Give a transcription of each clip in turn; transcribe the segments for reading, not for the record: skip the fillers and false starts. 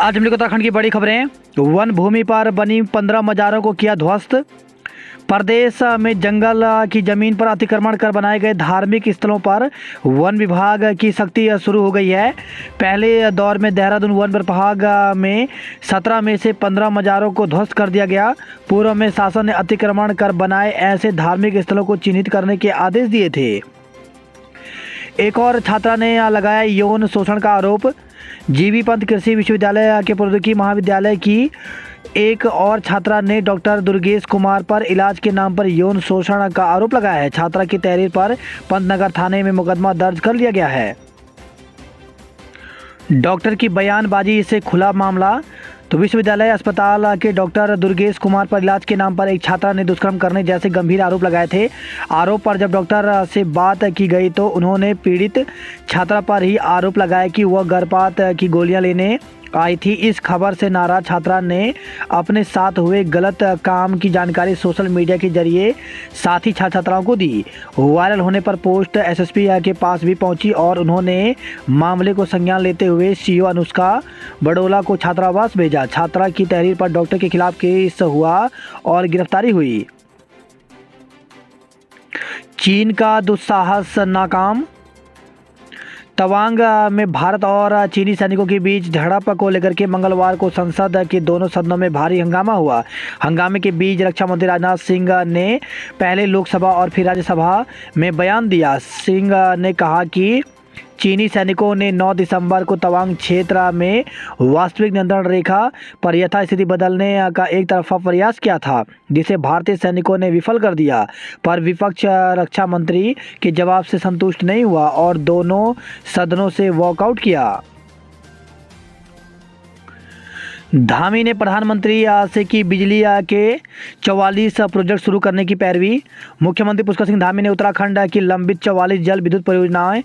आज हम लोग उत्तराखंड की बड़ी खबरें। वन भूमि पर बनी 15 मजारों को किया ध्वस्त। प्रदेश में जंगल की जमीन पर अतिक्रमण कर बनाए गए धार्मिक स्थलों पर वन विभाग की सख्ती शुरू हो गई है। पहले दौर में देहरादून वन विभाग में 17 में से 15 मजारों को ध्वस्त कर दिया गया। पूर्व में शासन ने अतिक्रमण कर बनाए ऐसे धार्मिक स्थलों को चिन्हित करने के आदेश दिए थे। एक और छात्रा ने लगाया यौन शोषण का आरोप। जीबी पंत कृषि विश्वविद्यालय के प्रौद्योगिकी महाविद्यालय की एक और छात्रा ने डॉक्टर दुर्गेश कुमार पर इलाज के नाम पर यौन शोषण का आरोप लगाया है। छात्रा की तहरीर पर पंतनगर थाने में मुकदमा दर्ज कर लिया गया है। डॉक्टर की बयानबाजी से खुला मामला। तो विश्वविद्यालय अस्पताल के डॉक्टर दुर्गेश कुमार पर इलाज के नाम पर एक छात्रा ने दुष्कर्म करने जैसे गंभीर आरोप लगाए थे। आरोप पर जब डॉक्टर से बात की गई तो उन्होंने पीड़ित छात्रा पर ही आरोप लगाया कि वह गर्भपात की गोलियां लेने आई थी। इस खबर से नाराज छात्रा ने अपने साथ हुए गलत काम की जानकारी सोशल मीडिया के जरिए साथी छात्राओं को दी। वायरल होने पर पोस्ट एसएसपी के पास भी पहुंची और उन्होंने मामले को संज्ञान लेते हुए सीओ अनुष्का बडोला को छात्रावास भेजा। छात्रा की तहरीर पर डॉक्टर के खिलाफ केस हुआ और गिरफ्तारी हुई। चीन का दुस्साहस नाकाम। तवांग में भारत और चीनी सैनिकों के बीच झड़प को लेकर के मंगलवार को संसद के दोनों सदनों में भारी हंगामा हुआ। हंगामे के बीच रक्षा मंत्री राजनाथ सिंह ने पहले लोकसभा और फिर राज्यसभा में बयान दिया। सिंह ने कहा कि चीनी सैनिकों ने 9 दिसंबर को तवांग क्षेत्र में वास्तविक नियंत्रण रेखा पर यथास्थिति बदलने का एक तरफा प्रयास किया था, जिसे भारतीय सैनिकों ने विफल कर दिया। पर विपक्ष रक्षा मंत्री के जवाब से संतुष्ट नहीं हुआ और दोनों सदनों से वॉकआउट किया। धामी ने प्रधानमंत्री से की बिजली के 44 प्रोजेक्ट शुरू करने की पैरवी। मुख्यमंत्री पुष्कर सिंह धामी ने उत्तराखंड की लंबित 44 जल विद्युत परियोजनाएं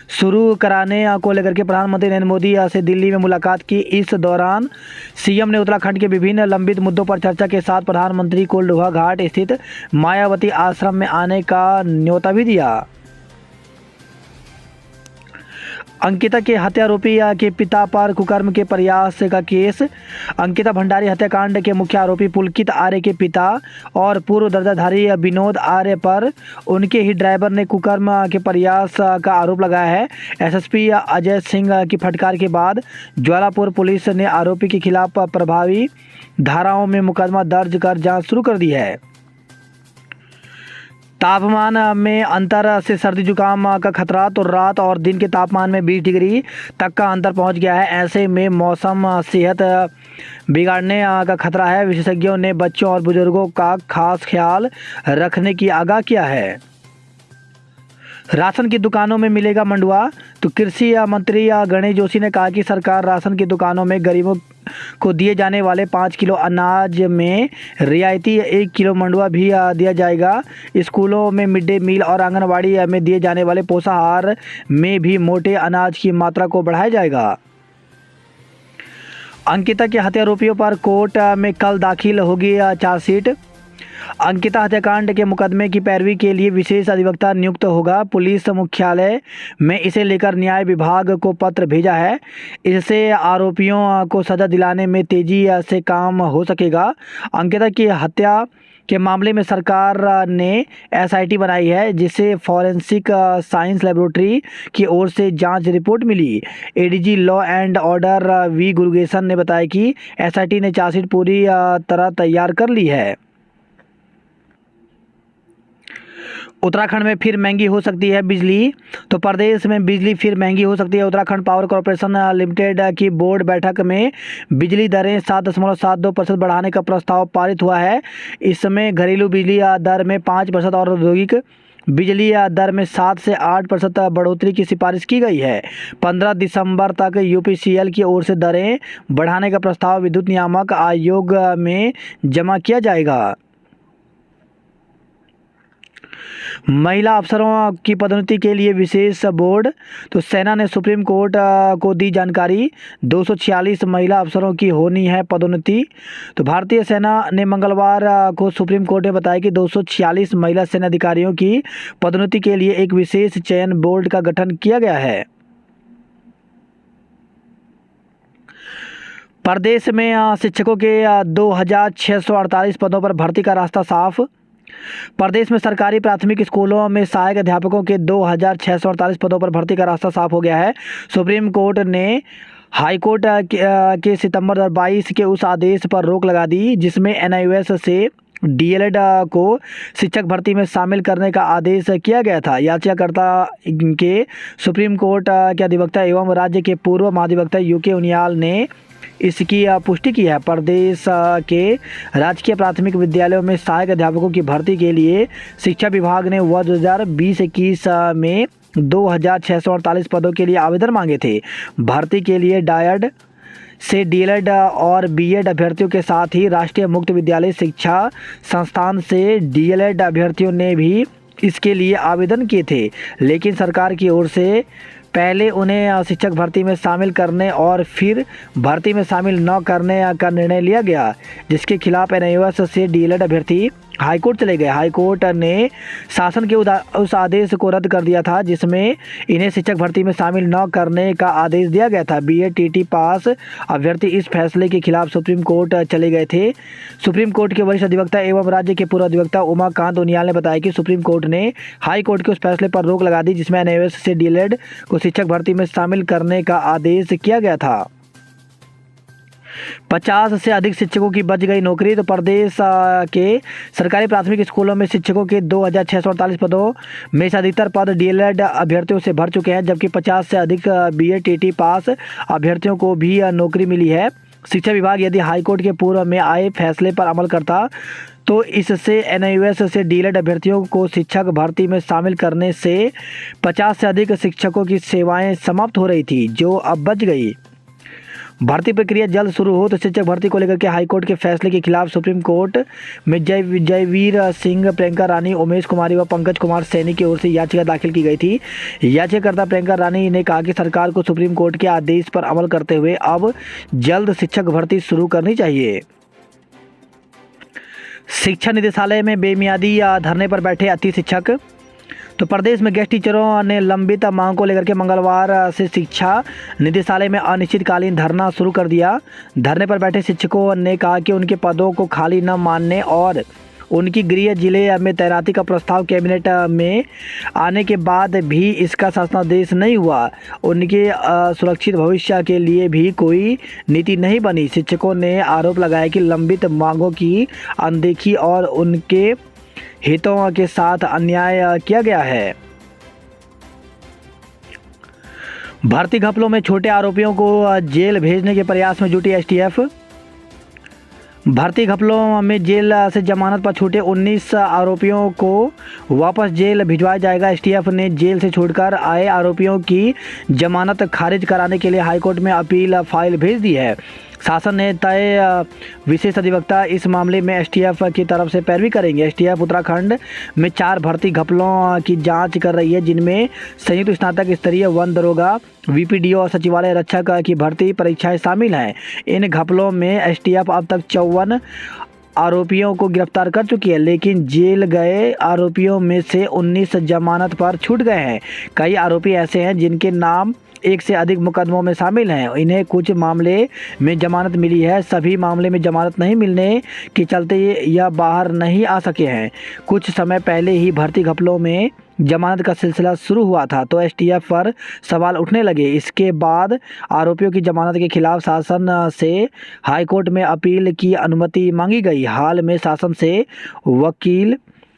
शुरू कराने को लेकर के प्रधानमंत्री नरेंद्र मोदी से दिल्ली में मुलाकात की। इस दौरान सीएम ने उत्तराखंड के विभिन्न लंबित मुद्दों पर चर्चा के साथ प्रधानमंत्री को लोहा घाट स्थित मायावती आश्रम में आने का न्योता भी दिया। अंकिता के हत्यारोपी के पिता पर कुकर्म के प्रयास का केस। अंकिता भंडारी हत्याकांड के मुख्य आरोपी पुलकित आर्य के पिता और पूर्व दर्जाधारी विनोद आर्य पर उनके ही ड्राइवर ने कुकर्म के प्रयास का आरोप लगाया है। एसएसपी अजय सिंह की फटकार के बाद ज्वालापुर पुलिस ने आरोपी के खिलाफ प्रभावी धाराओं में मुकदमा दर्ज कर जांच शुरू कर दी है। तापमान में अंतर से सर्दी जुकाम का खतरा। तो रात और दिन के तापमान में 20 डिग्री तक का अंतर पहुंच गया है। ऐसे में मौसम सेहत बिगाड़ने का खतरा है। विशेषज्ञों ने बच्चों और बुजुर्गों का खास ख्याल रखने की आगाह किया है। राशन की दुकानों में मिलेगा मंडुआ। तो कृषि मंत्री गणेश जोशी ने कहा कि सरकार राशन की दुकानों में गरीबों को दिए जाने वाले 5 किलो अनाज में रियायती 1 किलो मंडुआ भी दिया जाएगा। स्कूलों में मिड डे मील और आंगनबाड़ी में दिए जाने वाले पोषाहार में भी मोटे अनाज की मात्रा को बढ़ाया जाएगा। अंकिता के हत्यारोपियों पर कोर्ट में कल दाखिल होगी चार्जशीट। अंकिता हत्याकांड के मुकदमे की पैरवी के लिए विशेष अधिवक्ता नियुक्त होगा। पुलिस मुख्यालय में इसे लेकर न्याय विभाग को पत्र भेजा है। इससे आरोपियों को सजा दिलाने में तेजी से काम हो सकेगा। अंकिता की हत्या के मामले में सरकार ने एसआईटी बनाई है, जिसे फॉरेंसिक साइंस लेबोरेटरी की ओर से जांच रिपोर्ट मिली। ADG law and order V Gurugesan ने बताया कि एसआईटी ने चार्जशीट पूरी तरह तैयार कर ली है। उत्तराखंड में फिर महंगी हो सकती है बिजली। तो प्रदेश में बिजली फिर महंगी हो सकती है। उत्तराखंड पावर कॉर्पोरेशन लिमिटेड की बोर्ड बैठक में बिजली दरें 7.72% बढ़ाने का प्रस्ताव पारित हुआ है। इसमें घरेलू बिजली दर में 5% और औद्योगिक बिजली दर में 7 से 8% बढ़ोतरी की सिफारिश की गई है। 15 दिसंबर तक यूपीसीएल की ओर से दरें बढ़ाने का प्रस्ताव विद्युत नियामक आयोग में जमा किया जाएगा। महिला अफसरों की पदोन्नति के लिए विशेष बोर्ड। तो सेना ने सुप्रीम कोर्ट को दी जानकारी। 246 महिला अफसरों की होनी है पदोन्नति। तो भारतीय सेना ने मंगलवार को सुप्रीम कोर्ट में बताया कि 246 महिला सेना अधिकारियों की पदोन्नति के लिए एक विशेष चयन बोर्ड का गठन किया गया है। प्रदेश में शिक्षकों के 2,648 पदों पर भर्ती का रास्ता साफ। प्रदेश में सरकारी प्राथमिक स्कूलों में सहायक अध्यापकों के 2,648 पदों पर भर्ती का रास्ता साफ हो गया है। सुप्रीम कोर्ट ने हाई कोर्ट के सितंबर 2022 के उस आदेश पर रोक लगा दी जिसमें एनआईओएस से डीएलएड को शिक्षक भर्ती में शामिल करने का आदेश किया गया था। याचिकाकर्ता के सुप्रीम कोर्ट के अधिवक्ता एवं राज्य के पूर्व महाधिवक्ता यूके उनियाल ने इसकी पुष्टि की है। प्रदेश के राजकीय प्राथमिक विद्यालयों में सहायक अध्यापकों की भर्ती के लिए शिक्षा विभाग ने 2020-21 में 2,648 पदों के लिए आवेदन मांगे थे। भर्ती के लिए डायड से डीएलएड और बीएड अभ्यर्थियों के साथ ही राष्ट्रीय मुक्त विद्यालय शिक्षा संस्थान से डीएलएड अभ्यर्थियों ने भी इसके लिए आवेदन किए थे, लेकिन सरकार की ओर से पहले उन्हें शिक्षक भर्ती में शामिल करने और फिर भर्ती में शामिल न करने का निर्णय लिया गया, जिसके खिलाफ एनआईओएस से डीएलएड अभ्यर्थी हाईकोर्ट चले गए। हाईकोर्ट ने शासन के उस आदेश को रद्द कर दिया था जिसमें इन्हें शिक्षक भर्ती में शामिल न करने का आदेश दिया गया था। बीएड टीटी पास अभ्यर्थी इस फैसले के खिलाफ सुप्रीम कोर्ट चले गए थे। सुप्रीम कोर्ट के वरिष्ठ अधिवक्ता एवं राज्य के पूर्व अधिवक्ता उमाकांत उनियाल ने बताया कि सुप्रीम कोर्ट ने हाई कोर्ट के उस फैसले पर रोक लगा दी जिसमें एनआईओएस से डीएलएड को शिक्षक भर्ती में शामिल करने का आदेश किया गया था। 50 से अधिक शिक्षकों की बच गई नौकरी। तो प्रदेश के सरकारी प्राथमिक स्कूलों में शिक्षकों के 2,648 पदों में से अधिकतर पद डीएलएड अभ्यर्थियों से भर चुके हैं, जबकि 50 से अधिक बीएड टीटी पास अभ्यर्थियों को भी नौकरी मिली है। शिक्षा विभाग यदि हाईकोर्ट के पूर्व में आए फैसले पर अमल करता तो इससे एनआईओएस से डीएलएड अभ्यर्थियों को शिक्षक भर्ती में शामिल करने से 50 से अधिक शिक्षकों की सेवाएं समाप्त हो रही थी, जो अब बच गई। भर्ती प्रक्रिया जल्द शुरू हो तो शिक्षक भर्ती को लेकर के हाईकोर्ट के फैसले के खिलाफ सुप्रीम कोर्ट में जयवीर सिंह, प्रियंका रानी, उमेश कुमारी व पंकज कुमार सैनी की ओर से याचिका दाखिल की गई थी। याचिकाकर्ता प्रियंका रानी ने कहा कि सरकार को सुप्रीम कोर्ट के आदेश पर अमल करते हुए अब जल्द शिक्षक भर्ती शुरू करनी चाहिए। शिक्षा निदेशालय में बेमियादी धरने पर बैठे 38 शिक्षक। तो प्रदेश में गेस्ट टीचरों ने लंबित मांग को लेकर के मंगलवार से शिक्षा निदेशालय में अनिश्चितकालीन धरना शुरू कर दिया। धरने पर बैठे शिक्षकों ने कहा कि उनके पदों को खाली न मानने और उनकी गृह जिले में तैनाती का प्रस्ताव कैबिनेट में आने के बाद भी इसका शासनादेश नहीं हुआ। उनके सुरक्षित भविष्य के लिए भी कोई नीति नहीं बनी। शिक्षकों ने आरोप लगाया कि लंबित मांगों की अनदेखी और उनके हितों के साथ अन्याय किया गया है। भर्ती घपलों में छोटे आरोपियों को जेल भेजने के प्रयास में जुटी एसटीएफ। भर्ती घपलों में जेल से जमानत पर छूटे 19 आरोपियों को वापस जेल भिजवाया जाएगा। एसटीएफ ने जेल से छूटकर आए आरोपियों की जमानत खारिज कराने के लिए हाईकोर्ट में अपील फाइल भेज दी है। शासन ने तय विशेष अधिवक्ता इस मामले में एसटीएफ की तरफ से पैरवी करेंगे। एसटीएफ उत्तराखंड में 4 भर्ती घपलों की जांच कर रही है, जिनमें संयुक्त स्नातक स्तरीय वन दरोगा, वीपीडीओ और सचिवालय रक्षक की भर्ती परीक्षाएं शामिल हैं। इन घपलों में एसटीएफ अब तक 54 आरोपियों को गिरफ्तार कर चुकी है, लेकिन जेल गए आरोपियों में से 19 जमानत पर छूट गए हैं। कई आरोपी ऐसे हैं जिनके नाम 1 से अधिक मुकदमों में शामिल हैं। इन्हें कुछ मामले में जमानत मिली है, सभी मामले में जमानत नहीं मिलने के चलते यह बाहर नहीं आ सके हैं। कुछ समय पहले ही भर्ती घपलों में जमानत का सिलसिला शुरू हुआ था तो एसटीएफ पर सवाल उठने लगे। इसके बाद आरोपियों की जमानत के खिलाफ शासन से हाईकोर्ट में अपील की अनुमति मांगी गई। हाल में शासन से वकील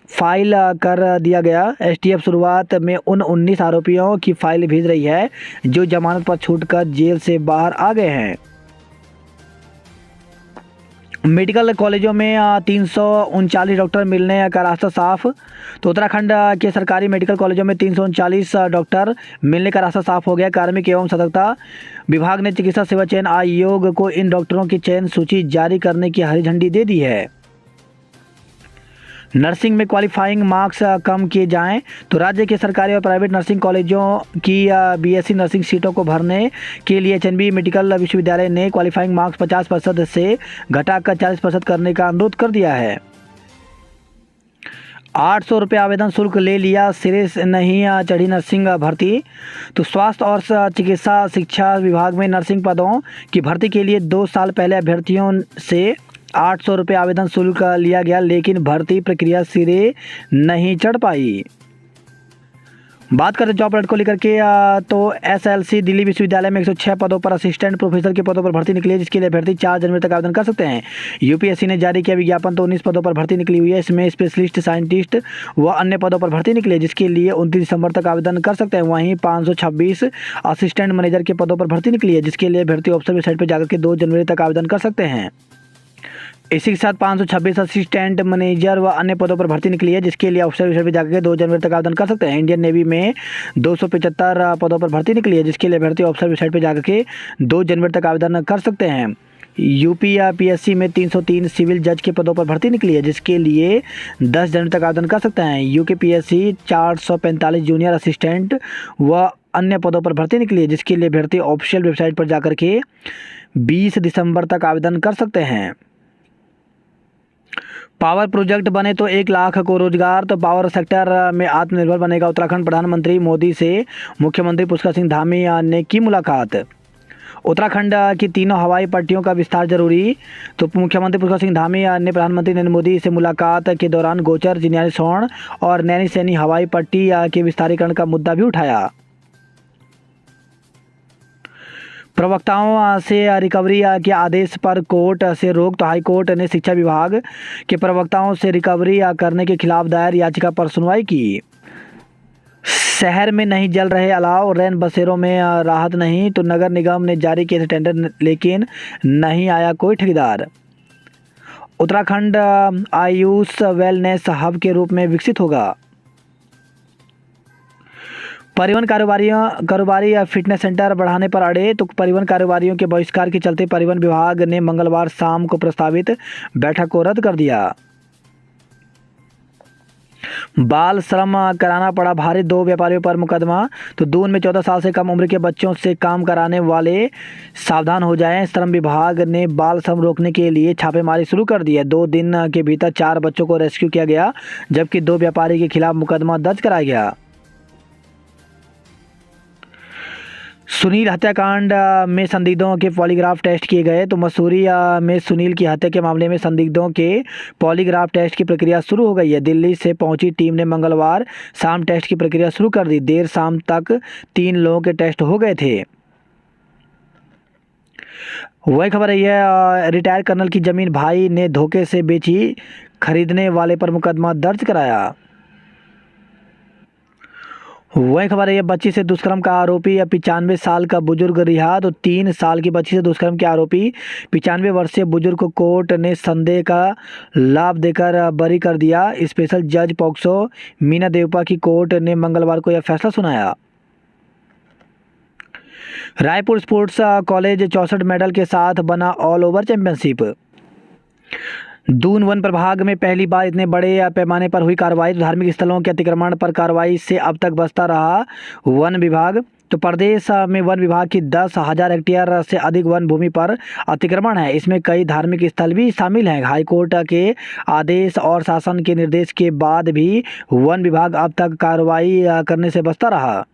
फाइल कर दिया गया। एसटीएफ शुरुआत में उन 19 आरोपियों की फाइल भेज रही है जो जमानत पर छूटकर जेल से बाहर आ गए हैं। मेडिकल कॉलेजों में 339 डॉक्टर मिलने का रास्ता साफ। तो उत्तराखंड के सरकारी मेडिकल कॉलेजों में 339 डॉक्टर मिलने का रास्ता साफ हो गया। कार्मिक एवं सतर्कता विभाग ने चिकित्सा सेवा चयन आयोग को इन डॉक्टरों की चयन सूची जारी करने की हरी झंडी दे दी है। नर्सिंग में क्वालिफाइंग मार्क्स कम किए जाएं। तो राज्य के सरकारी और प्राइवेट नर्सिंग कॉलेजों की बीएससी नर्सिंग सीटों को भरने के लिए एचएनबी मेडिकल विश्वविद्यालय ने क्वालिफाइंग मार्क्स 50% से घटाकर 40% करने का अनुरोध कर दिया है। ₹800 आवेदन शुल्क ले लिया, सिरे से नहीं चढ़ी नर्सिंग भर्ती। तो स्वास्थ्य और चिकित्सा शिक्षा विभाग में नर्सिंग पदों की भर्ती के लिए 2 साल पहले अभ्यर्थियों से ₹800 आवेदन शुल्क लिया गया, लेकिन भर्ती प्रक्रिया सिरे नहीं चढ़ पाई। बात करते जॉब अलर्ट को लेकर के तो एसएलसी दिल्ली विश्वविद्यालय में 106 पदों पर असिस्टेंट प्रोफेसर के पदों पर भर्ती निकली है, जिसके लिए अभ्यर्थी 4 जनवरी तक आवेदन कर सकते हैं। यूपीएससी ने जारी किया विज्ञापन, तो 19 पदों पर भर्ती निकली हुई है। इसमें स्पेशलिस्ट साइंटिस्ट व अन्य पदों पर भर्ती निकली है, जिसके लिए 29 दिसंबर तक आवेदन कर सकते हैं। वहीं 526 असिस्टेंट मैनेजर के पदों पर भर्ती निकली है, जिसके लिए अभ्यर्थी ऑफिसर वेबसाइट पर जाकर के 2 जनवरी तक आवेदन कर सकते हैं। इसी के साथ 526 असिस्टेंट मैनेजर व अन्य पदों पर भर्ती निकली है, जिसके लिए ऑफिसर विषय पर जाकर 2 जनवरी तक आवेदन कर सकते हैं। इंडियन नेवी में 275 पदों पर भर्ती निकली है, जिसके लिए अभ्यर्थी ऑफिसर वेबसाइट पर जाकर के 2 जनवरी तक आवेदन कर सकते हैं। यूपी या पीएससी में 303 सिविल जज के पदों पर भर्ती निकली है, जिसके लिए 10 जनवरी तक आवेदन कर सकते हैं। यूके पीएससी 445 जूनियर असिस्टेंट व अन्य पदों पर भर्ती निकली है, जिसके लिए अभ्यर्थी ऑफिशियल वेबसाइट पर जाकर के 20 दिसंबर तक आवेदन कर सकते हैं। पावर प्रोजेक्ट बने तो 1 लाख को रोजगार, तो पावर सेक्टर में आत्मनिर्भर बनेगा उत्तराखंड। प्रधानमंत्री मोदी से मुख्यमंत्री पुष्कर सिंह धामी ने की मुलाकात। उत्तराखंड की तीनों हवाई पट्टियों का विस्तार जरूरी, तो मुख्यमंत्री पुष्कर सिंह धामी ने प्रधानमंत्री नरेंद्र मोदी से मुलाकात के दौरान गोचर, जिन्यानी सोन और नैनी सैनी हवाई पट्टी के विस्तारीकरण का मुद्दा भी उठाया। प्रवक्ताओं से रिकवरी के आदेश पर कोर्ट से रोक, तो हाईकोर्ट ने शिक्षा विभाग के प्रवक्ताओं से रिकवरी करने के खिलाफ दायर याचिका पर सुनवाई की। शहर में नहीं जल रहे अलाव, रैन बसेरों में राहत नहीं, तो नगर निगम ने जारी किए थे टेंडर, लेकिन नहीं आया कोई ठेकेदार। उत्तराखंड आयुष वेलनेस हब के रूप में विकसित होगा। परिवहन कारोबारी फिटनेस सेंटर बढ़ाने पर अड़े, तो परिवहन कारोबारियों के बहिष्कार के चलते परिवहन विभाग ने मंगलवार शाम को प्रस्तावित बैठक को रद्द कर दिया। बाल श्रम कराना पड़ा भारी, 2 व्यापारियों पर मुकदमा। तो दून में 14 साल से कम उम्र के बच्चों से काम कराने वाले सावधान हो जाएं। श्रम विभाग ने बाल श्रम रोकने के लिए छापेमारी शुरू कर दी है। 2 दिन के भीतर 4 बच्चों को रेस्क्यू किया गया, जबकि 2 व्यापारी के खिलाफ मुकदमा दर्ज कराया गया। सुनील हत्याकांड में संदिग्धों के पॉलीग्राफ टेस्ट किए गए, तो मसूरी में सुनील की हत्या के मामले में संदिग्धों के पॉलीग्राफ टेस्ट की प्रक्रिया शुरू हो गई है। दिल्ली से पहुंची टीम ने मंगलवार शाम टेस्ट की प्रक्रिया शुरू कर दी। देर शाम तक 3 लोगों के टेस्ट हो गए थे। वही खबर है, रिटायर कर्नल की जमीन भाई ने धोखे से बेची, खरीदने वाले पर मुकदमा दर्ज कराया। वही खबर है, बच्ची से दुष्कर्म का आरोपी 95 साल का बुजुर्ग रिहा, तो 3 साल की बच्ची से दुष्कर्म के आरोपी 95 वर्षीय बुजुर्ग को कोर्ट ने संदेह का लाभ देकर बरी कर दिया। स्पेशल जज पॉक्सो मीना देवपा की कोर्ट ने मंगलवार को यह फैसला सुनाया। रायपुर स्पोर्ट्स कॉलेज 64 मेडल के साथ बना all over championship. Doon one प्रभाग में पहली बार इतने बड़े पैमाने पर हुई कार्रवाई। धार्मिक स्थलों के अतिक्रमण पर कार्रवाई से अब तक बचता रहा वन विभाग। तो प्रदेश में वन विभाग की 10,000 हेक्टेयर से अधिक वन भूमि पर अतिक्रमण है। इसमें कई धार्मिक स्थल भी शामिल हैं। हाईकोर्ट के आदेश और शासन के निर्देश के बाद भी वन विभाग अब तक कार्रवाई करने से बचता रहा।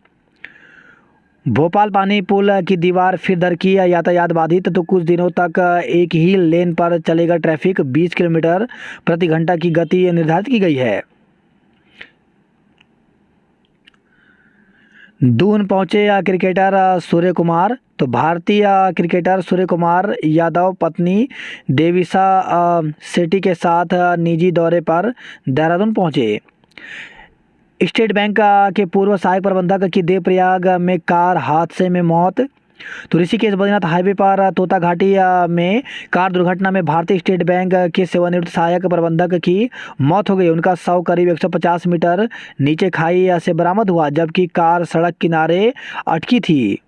भोपाल पानी पुल की दीवार फिर दरकी, यातायात बाधित, तो कुछ दिनों तक एक ही लेन पर चलेगा ट्रैफिक। 20 किलोमीटर प्रति घंटा की गति निर्धारित की गई है। दून पहुंचे क्रिकेटर सूर्य कुमार, तो भारतीय क्रिकेटर सूर्य कुमार यादव पत्नी देविसा सेठी के साथ निजी दौरे पर देहरादून पहुंचे। स्टेट बैंक के पूर्व सहायक प्रबंधक की देवप्रयाग में कार हादसे में मौत। तो ऋषिकेश बद्रीनाथ हाईवे पर तोता घाटी में कार दुर्घटना में भारतीय स्टेट बैंक के सेवानिवृत्त सहायक प्रबंधक की मौत हो गई। उनका शव करीब 150 मीटर नीचे खाई से बरामद हुआ, जबकि कार सड़क किनारे अटकी थी।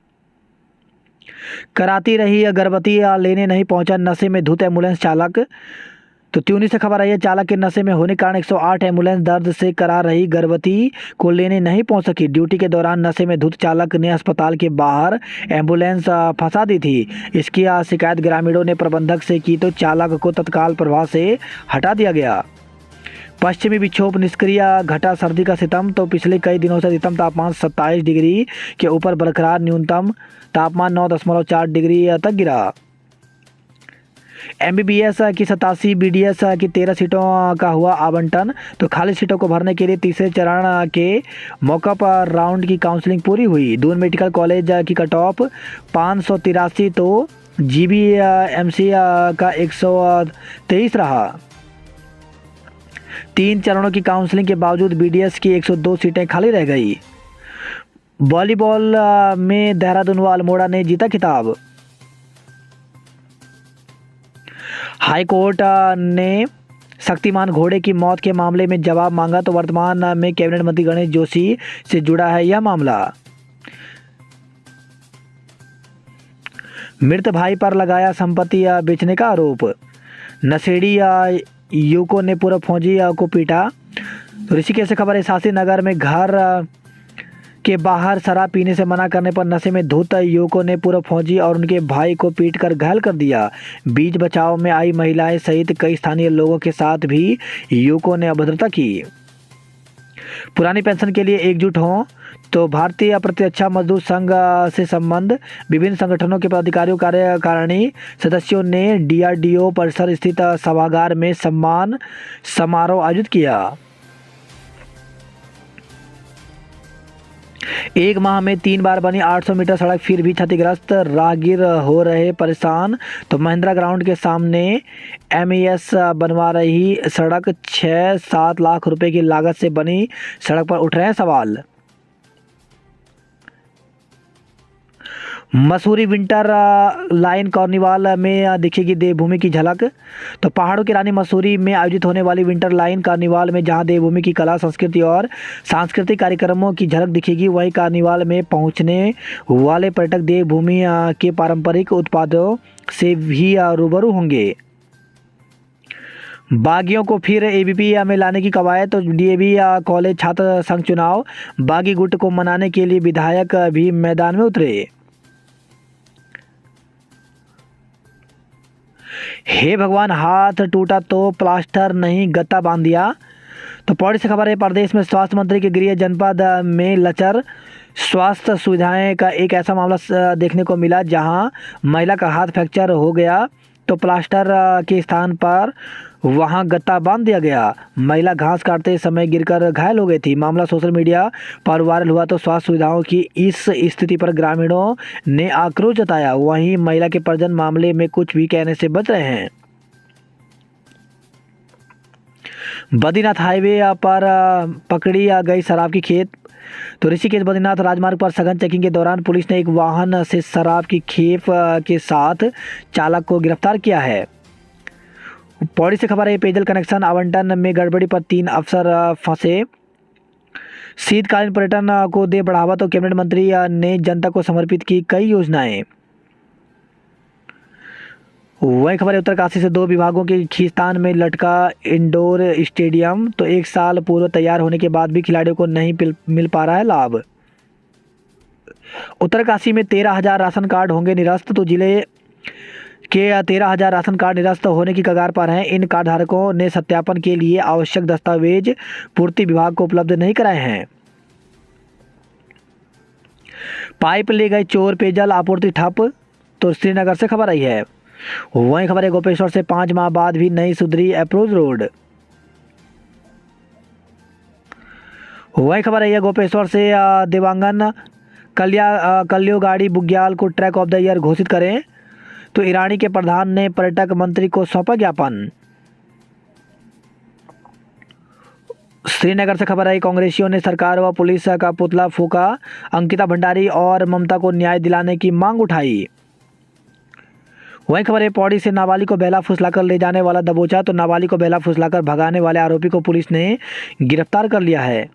कराती रही गर्भवती लेने नहीं पहुंचा नशे में धुत एम्बुलेंस चालक। तो त्यूनी से खबर आई है, चालक के नशे में होने के कारण 108 एम्बुलेंस दर्द से करा रही गर्भवती को लेने नहीं पहुंच सकी। ड्यूटी के दौरान नशे में धुत चालक ने अस्पताल के बाहर एम्बुलेंस फंसा दी थी। इसकी शिकायत ग्रामीणों ने प्रबंधक से की, तो चालक को तत्काल प्रभाव से हटा दिया गया। पश्चिमी विक्षोभ निष्क्रिय, घटा सर्दी का सितम। तो पिछले कई दिनों से अधिकतम तापमान 27 डिग्री के ऊपर बरकरार, न्यूनतम तापमान 9.4 डिग्री तक गिरा। एमबीबीएस की 87, बीडीएस की 13 सीटों का हुआ आवंटन। तो खाली सीटों को भरने के लिए तीसरे चरण के मॉकअप राउंड की काउंसलिंग पूरी हुई। दून मेडिकल कॉलेज की कट ऑफ 583, तो जीबीएमसी का 123 रहा। 3 चरणों की काउंसलिंग के बावजूद बीडीएस की 102 सीटें खाली रह गई। वॉलीबॉल में देहरादून व अल्मोड़ा ने जीता खिताब। हाई कोर्ट ने शक्तिमान घोड़े की मौत के मामले में जवाब मांगा। तो वर्तमान में कैबिनेट मंत्री गणेश जोशी से जुड़ा है यह मामला। मृत भाई पर लगाया संपत्ति बेचने का आरोप। नशेड़ी युवकों ने पूर्व फौजी को पीटा। तो ऋषिकेश से खबर है, शास्त्री नगर में घर के बाहर शराब पीने से मना करने पर नशे में धुत युवकों ने पूर्व फौजी और उनके भाई को पीटकर घायल कर दिया। बीच बचाव में आई महिलाएं सहित कई स्थानीय लोगों के साथ भी युवकों ने अभद्रता की। पुरानी पेंशन के लिए एकजुट हों। तो भारतीय प्रतिरक्षा मजदूर संघ से संबंध विभिन्न संगठनों के पदाधिकारियों, कार्यकारिणी सदस्यों ने डीआरडीओ परिसर स्थित सभागार में सम्मान समारोह आयोजित किया। एक माह में 3 बार बनी 800 मीटर सड़क फिर भी क्षतिग्रस्त, राहगीर हो रहे परेशान। तो महिंद्रा ग्राउंड के सामने एमईएस बनवा रही सड़क 6-7 लाख रुपए की लागत से बनी सड़क पर उठ रहे हैं सवाल। मसूरी विंटर लाइन कार्निवाल में दिखेगी देवभूमि की झलक। तो पहाड़ों की रानी मसूरी में आयोजित होने वाली विंटर लाइन कार्निवाल में जहां देवभूमि की कला, संस्कृति और सांस्कृतिक कार्यक्रमों की झलक दिखेगी, वहीं कार्निवाल में पहुंचने वाले पर्यटक देवभूमि के पारंपरिक उत्पादों से भी रूबरू होंगे। बागियों को फिर एबीपी में लाने की कवायद। तो डीएवी कॉलेज छात्र संघ चुनाव, बागी गुट को मनाने के लिए विधायक भी मैदान में उतरे। हे भगवान, हाथ टूटा तो प्लास्टर नहीं, गत्ता बांध दिया। तो पौड़ी से खबर है, प्रदेश में स्वास्थ्य मंत्री के गृह जनपद में लचर स्वास्थ्य सुविधाएं का एक ऐसा मामला देखने को मिला जहां महिला का हाथ फ्रैक्चर हो गया। तो प्लास्टर के स्थान पर वहां गत्ता बांध दिया गया। महिला घास काटते समय गिरकर घायल हो गई थी। मामला सोशल मीडिया पर वायरल हुआ। तो स्वास्थ्य सुविधाओं की इस स्थिति पर ग्रामीणों ने आक्रोश जताया। वहीं महिला के परिजन मामले में कुछ भी कहने से बच रहे हैं। बद्रीनाथ हाईवे पर पकड़ी गई शराब की खेप। तो ऋषिकेश बद्रीनाथ राजमार्ग पर सघन चेकिंग के दौरान पुलिस ने एक वाहन से शराब की खेप के साथ चालक को गिरफ्तार किया है। पौड़ी से खबर है, पेयजल कनेक्शन आवंटन में गड़बड़ी पर 3 अफसर फंसे। शीतकालीन पर्यटन को दे बढ़ावा। तो कैबिनेट मंत्री ने जनता को समर्पित की कई योजनाएं। वही खबर है, उत्तरकाशी से 2 विभागों के खींचतान में लटका इंडोर स्टेडियम। तो 1 साल पूर्व तैयार होने के बाद भी खिलाड़ियों को नहीं मिल पा रहा है लाभ। उत्तरकाशी में 13,000 राशन कार्ड होंगे निरस्त। तो जिले के 13,000 राशन कार्ड निरस्त होने की कगार पर हैं। इन कार्ड धारकों ने सत्यापन के लिए आवश्यक दस्तावेज पूर्ति विभाग को उपलब्ध नहीं कराए हैं। पाइप ले गए चोर, पेयजल आपूर्ति ठप। तो श्रीनगर से खबर आई है। वहीं खबर है, गोपेश्वर से 5 माह बाद भी नहीं सुधरी अप्रोच रोड। वहीं खबर है, गोपेश्वर से देवांगन कल्याण गाड़ी बुग्याल को ट्रैक ऑफ द ईयर घोषित करें। तो ईरानी के प्रधान ने पर्यटक मंत्री को सौंपा ज्ञापन। श्रीनगर से खबर है, कांग्रेसियों ने सरकार व पुलिस का पुतला फूंका। अंकिता भंडारी और ममता को न्याय दिलाने की मांग उठाई। वहीं खबर है, पौड़ी से नाबालिग को बहला फुसलाकर ले जाने वाला दबोचा। तो नाबालिग को बहला फुसलाकर भगाने वाले आरोपी को पुलिस ने गिरफ्तार कर लिया है।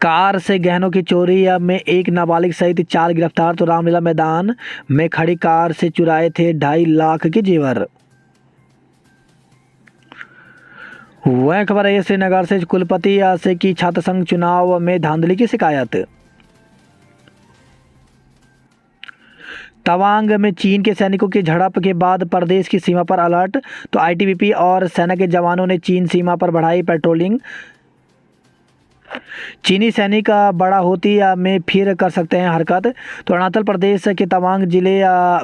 कार से गहनों की चोरी में एक नाबालिग सहित 4 गिरफ्तार। तो रामलीला मैदान में खड़ी कार से चुराए थे 2.5 लाख के जेवर। वह खबर है, श्रीनगर से कुलपति से की छात्र संघ चुनाव में धांधली की शिकायत। तवांग में चीन के सैनिकों की झड़प के बाद प्रदेश की सीमा पर अलर्ट। तो आईटीबीपी और सेना के जवानों ने चीन सीमा पर बढ़ाई पेट्रोलिंग। चीनी सैनिक बड़ा होती में फिर कर सकते हैं हरकत। तो अरुणाचल प्रदेश के तवांग जिले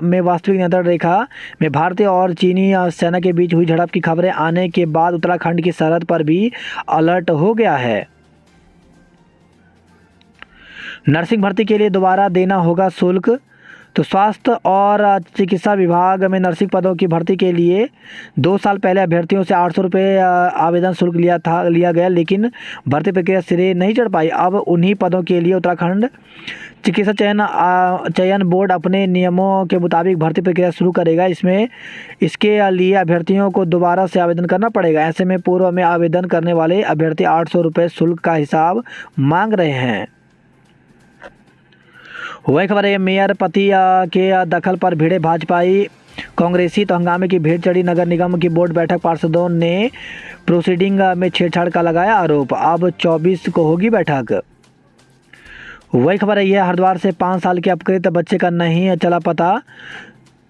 में वास्तविक नियंत्रण रेखा में भारतीय और चीनी सेना के बीच हुई झड़प की खबरें आने के बाद उत्तराखंड की सरहद पर भी अलर्ट हो गया है। नर्सिंग भर्ती के लिए दोबारा देना होगा शुल्क। तो स्वास्थ्य और चिकित्सा विभाग में नर्सिंग पदों की भर्ती के लिए 2 साल पहले अभ्यर्थियों से 800 रुपये आवेदन शुल्क लिया गया, लेकिन भर्ती प्रक्रिया सिरे नहीं चढ़ पाई। अब उन्हीं पदों के लिए उत्तराखंड चिकित्सा चयन बोर्ड अपने नियमों के मुताबिक भर्ती प्रक्रिया शुरू करेगा। इसके लिए अभ्यर्थियों को दोबारा से आवेदन करना पड़ेगा। ऐसे में पूर्व में आवेदन करने वाले अभ्यर्थी 800 रुपये शुल्क का हिसाब मांग रहे हैं। वही खबर है, मेयर पति के दखल पर भिड़े भाजपाई कांग्रेसी। तो हंगामे की भीड़ चढ़ी नगर निगम की बोर्ड बैठक। पार्षदों ने प्रोसीडिंग में छेड़छाड़ का लगाया आरोप। अब 24 को होगी बैठक। वही खबर है, यह हरिद्वार से 5 साल के अपहृत बच्चे का नहीं चला पता।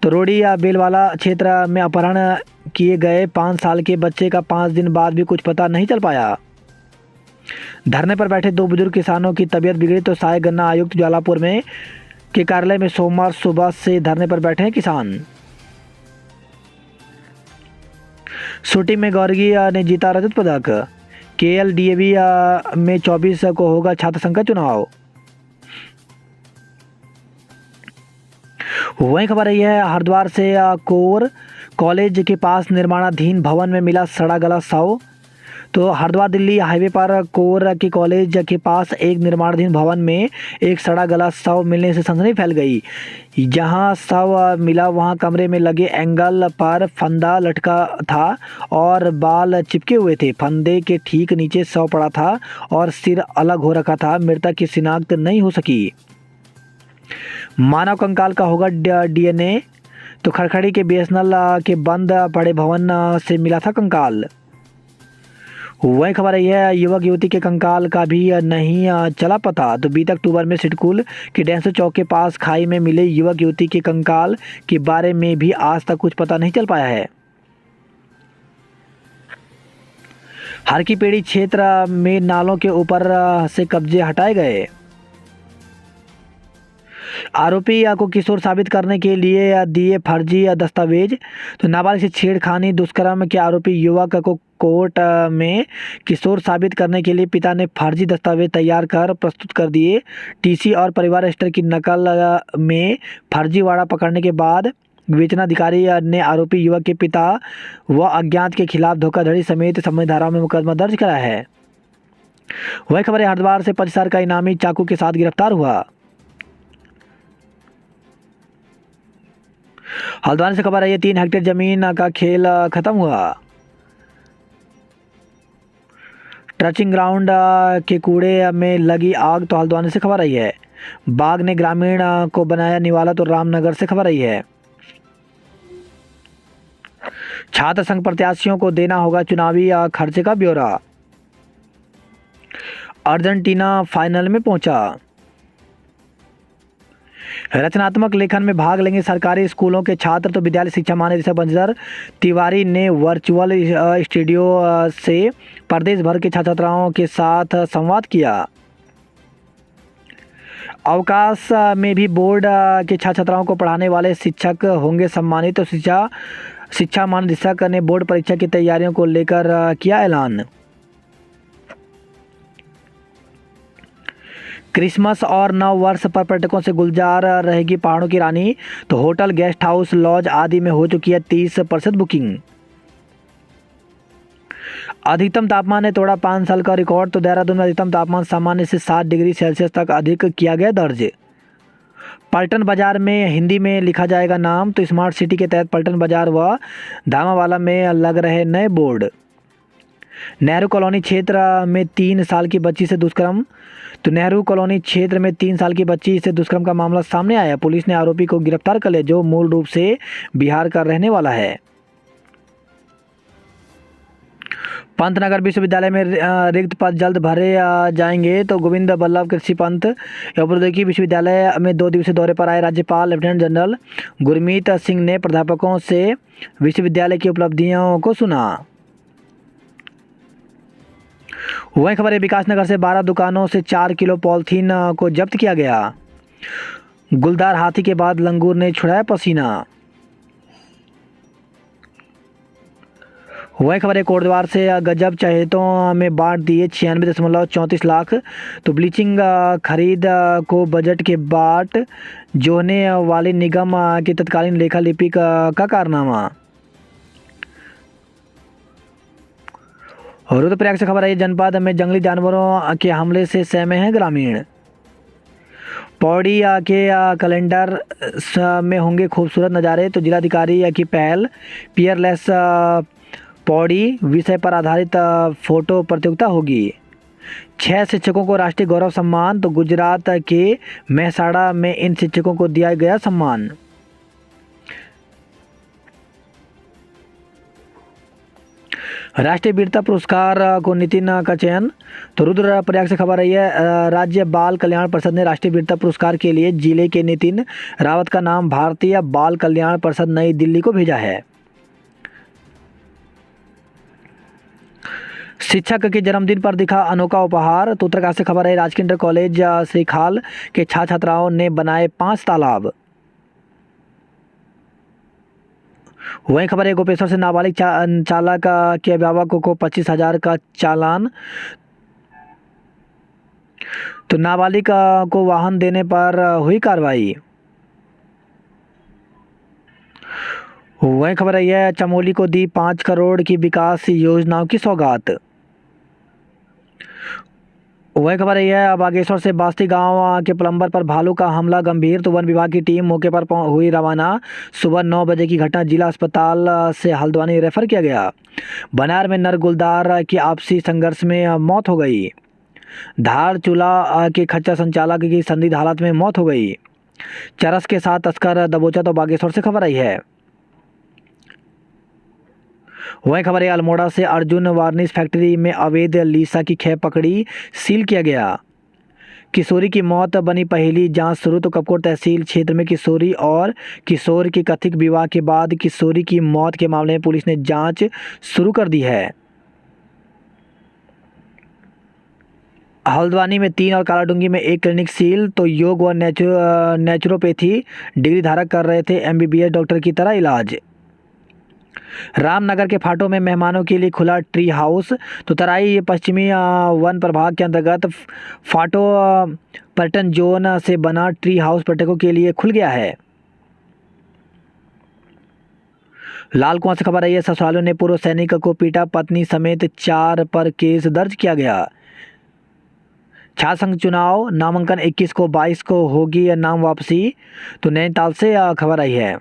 तो रोडी बेलवाला क्षेत्र में अपहरण किए गए 5 साल के बच्चे का 5 दिन बाद भी कुछ पता नहीं चल पाया। धरने पर बैठे 2 बुजुर्ग किसानों की तबीयत बिगड़ी। तो सहायक गन्ना आयुक्त ज्वालापुर में के कार्यालय में सोमवार सुबह से धरने पर बैठे हैं किसान। शूटिंग में गौरगी ने जीता रजत पदक। केएलडीएवी में 24 को होगा छात्र संघ का चुनाव। वही खबर है, यह हरिद्वार से कोर कॉलेज के पास निर्माणाधीन भवन में मिला सड़ा गला शव। तो हरिद्वार दिल्ली हाईवे पर कोर के कॉलेज के पास एक निर्माणाधीन भवन में एक सड़ा गला शव मिलने से सनसनी फैल गई। जहां शव मिला वहां कमरे में लगे एंगल पर फंदा लटका था और बाल चिपके हुए थे। फंदे के ठीक नीचे शव पड़ा था और सिर अलग हो रखा था। मृतक की शिनाख्त नहीं हो सकी। मानव कंकाल का होगा डीएनए। तो खड़खड़ी के बीएसएनएल के बंद पड़े भवन से मिला था कंकाल। वही खबर है, युवक युवती के कंकाल का भी नहीं चला पता। तो बीते अक्टूबर में सिडकुल के डेंसो चौक के पास खाई में मिले युवक युवती के कंकाल के बारे में भी आज तक कुछ पता नहीं चल पाया है। हरकी-पेड़ी क्षेत्र में नालों के ऊपर से कब्जे हटाए गए। आरोपी को किशोर साबित करने के लिए दिए फर्जी दस्तावेज। तो नाबालिग से छेड़खानी दुष्कर्म के आरोपी युवक को कोर्ट में किशोर साबित करने के लिए पिता ने फर्जी दस्तावेज तैयार कर प्रस्तुत कर दिए। टीसी और परिवार रजिस्टर की नकल में फर्जीवाड़ा पकड़ने के बाद विवेचनाधिकारी ने आरोपी युवक के पिता व अज्ञात के खिलाफ धोखाधड़ी समेत संबंधित धाराओं में मुकदमा दर्ज कराया है। वही खबर है, हरिद्वार से 25,000 का इनामी चाकू के साथ गिरफ्तार हुआ। हल्द्वानी से खबर है, ये 3 हेक्टेयर जमीन का खेल खत्म हुआ। ट्रचिंग ग्राउंड के कूड़े में लगी आग। तो हल्द्वानी से खबर आई है। बाघ ने ग्रामीण को बनाया निवाला। तो रामनगर से खबर आई है। छात्र संघ प्रत्याशियों को देना होगा चुनावी खर्चे का ब्यौरा। अर्जेंटीना फाइनल में पहुंचा। रचनात्मक लेखन में भाग लेंगे सरकारी स्कूलों के छात्र। तो विद्यालय शिक्षा महानिदेशक बंजर तिवारी ने वर्चुअल स्टूडियो से प्रदेश भर के छात्र छात्राओं के साथ संवाद किया। अवकाश में भी बोर्ड के छात्र छात्राओं को पढ़ाने वाले शिक्षक होंगे सम्मानित। तो शिक्षा महानिदेशक ने बोर्ड परीक्षा की तैयारियों को लेकर किया ऐलान। क्रिसमस और नव वर्ष पर पर्यटकों से गुलजार रहेगी पहाड़ों की रानी। तो होटल, गेस्ट हाउस, लॉज आदि में हो चुकी है 30% बुकिंग। अधिकतम तापमान ने तोड़ा 5 साल का रिकॉर्ड। तो देहरादून में अधिकतम तापमान सामान्य से 7 डिग्री सेल्सियस तक अधिक किया गया दर्ज। पलटन बाजार में हिंदी में लिखा जाएगा नाम। तो स्मार्ट सिटी के तहत पलटन बाजार व धामावाला में लग रहे नए बोर्ड। नेहरू कॉलोनी क्षेत्र में 3 साल की बच्ची से दुष्कर्म। तो नेहरू कॉलोनी क्षेत्र में 3 साल की बच्ची से दुष्कर्म का मामला सामने आया। पुलिस ने आरोपी को गिरफ्तार कर लिया, जो मूल रूप से बिहार का रहने वाला है। पंतनगर विश्वविद्यालय में रिक्त पद जल्द भरे जाएंगे। तो गोविंद बल्लभ कृषि पंत एवं प्रौद्योगिकी विश्वविद्यालय में 2 दिवसीय दौरे पर आए राज्यपाल लेफ्टिनेंट जनरल गुरमीत सिंह ने प्राध्यापकों से विश्वविद्यालय की उपलब्धियों को सुना। वही खबर है, विकासनगर से 12 दुकानों से 4 किलो पॉलीथीन को जब्त किया गया। गुलदार हाथी के बाद लंगूर ने छुड़ाया पसीना। वही खबर है, कोटद्वार से गजब चहेतों में बांट दिए 96.34 लाख। तो ब्लीचिंग खरीद को बजट के बाट जोड़ने वाले निगम के तत्कालीन लेखा लिपिक का कारनामा। रुद्रप्रयाग से खबर है, जनपद में जंगली जानवरों के हमले से सहमे हैं ग्रामीण। पौड़ी के कैलेंडर में होंगे खूबसूरत नज़ारे। तो जिलाधिकारी की पहल पियरलेस पौड़ी विषय पर आधारित फोटो प्रतियोगिता होगी। 6 शिक्षकों को राष्ट्रीय गौरव सम्मान। तो गुजरात के मेहसाणा में इन शिक्षकों को दिया गया सम्मान। राष्ट्रीय वीरता पुरस्कार को नितिन का चयन। तो रुद्रप्रयाग से खबर आई है, राज्य बाल कल्याण परिषद ने राष्ट्रीय वीरता पुरस्कार के लिए जिले के नितिन रावत का नाम भारतीय बाल कल्याण परिषद नई दिल्ली को भेजा है। शिक्षक के जन्मदिन पर दिखा अनोखा उपहार। तो उत्तरकाशी से खबर है, राजकीय इंटर कॉलेज श्रीखाल के छात्र छात्राओं ने बनाए 5 तालाब। वहीं खबर है, गोपेश्वर से नाबालिग चालक के अभिभावक को 25,000 का चालान। तो नाबालिग को वाहन देने पर हुई कार्रवाई। वहीं खबर है, चमोली को दी 5 करोड़ की विकास योजनाओं की सौगात। वही खबर है, बागेश्वर से बास्ती गांव के प्लम्बर पर भालू का हमला गंभीर। तो वन विभाग की टीम मौके पर हुई रवाना। सुबह 9 बजे की घटना, जिला अस्पताल से हल्द्वानी रेफर किया गया। बनार में नर गुलदार की आपसी संघर्ष में मौत हो गई। धार चूल्हा के खच्चर संचालक की संदिग्ध हालत में मौत हो गई। चरस के साथ तस्कर दबोचा। तो बागेश्वर से खबर आई है। वही खबर है, अल्मोड़ा से अर्जुन वार्निश फैक्ट्री में अवैध लीसा की खेप पकड़ी, सील किया गया। किशोरी की मौत बनी पहली जांच शुरू। तो कपकोट तहसील क्षेत्र में किशोरी और किशोर के कथित विवाह के बाद किशोरी की मौत के मामले में पुलिस ने जांच शुरू कर दी है। हल्द्वानी में 3 और कालाडूंगी में 1 क्लिनिक सील। तो योग व नेचुरोपैथी डिग्री धारक कर रहे थे MBBS डॉक्टर की तरह इलाज। रामनगर के फाटों में मेहमानों के लिए खुला ट्री हाउस। तो तराई पश्चिमी वन प्रभाग के अंतर्गत फाटो पर्यटन जोन से बना ट्री हाउस पर्यटकों के लिए खुल गया है। लाल कुआं से खबर आई है, ससुरालियों ने पूर्व सैनिक को पीटा, पत्नी समेत 4 पर केस दर्ज किया गया। छात्र संघ चुनाव नामांकन 21 को 22 को होगी नाम वापसी। तो नैनीताल से खबर आई है।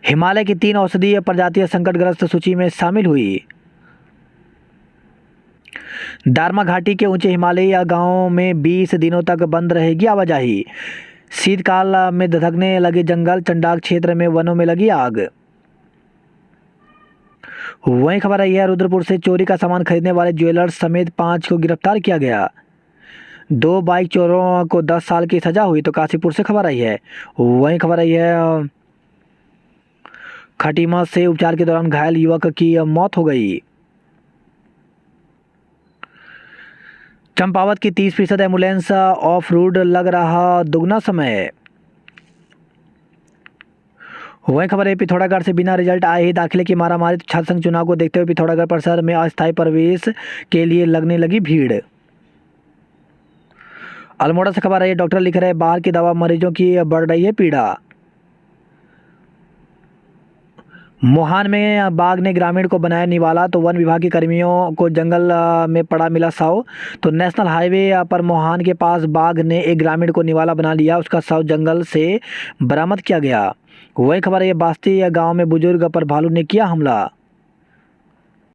हिमालय की 3 औषधीय प्रजातियां संकटग्रस्त सूची में शामिल हुई। दारमा घाटी के ऊंचे हिमालयी गांवों में 20 दिनों तक बंद रहेगी आवाजाही। शीतकाल में धधकने लगे जंगल, चंडाक क्षेत्र में वनों में लगी आग। वहीं खबर आई है, रुद्रपुर से चोरी का सामान खरीदने वाले ज्वेलर्स समेत 5 को गिरफ्तार किया गया। 2 बाइक चोरों को 10 साल की सजा हुई। तो काशीपुर से खबर आई है। वहीं खबर आई है, खटीमा से उपचार के दौरान घायल युवक की मौत हो गई। चंपावत की 30% एम्बुलेंस ऑफ रूट, लग रहा दुगना समय। वहीं खबर है, पिथौरागढ़ से बिना रिजल्ट आए ही दाखिले की मारामारी। छात्र संघ चुनाव को देखते हुए पिथौरागढ़ परिसर में अस्थायी प्रवेश के लिए लगने लगी भीड़। अल्मोड़ा से खबर है, डॉक्टर लिख रहे बाहर की दवा, मरीजों की बढ़ रही है पीड़ा। मोहान में बाघ ने ग्रामीण को बनाया निवाला। तो वन विभाग के कर्मियों को जंगल में पड़ा मिला शव। तो नेशनल हाईवे पर मोहान के पास बाघ ने एक ग्रामीण को निवाला बना लिया, उसका शव जंगल से बरामद किया गया। वही खबर है, बास्ती गांव में बुजुर्ग पर भालू ने किया हमला।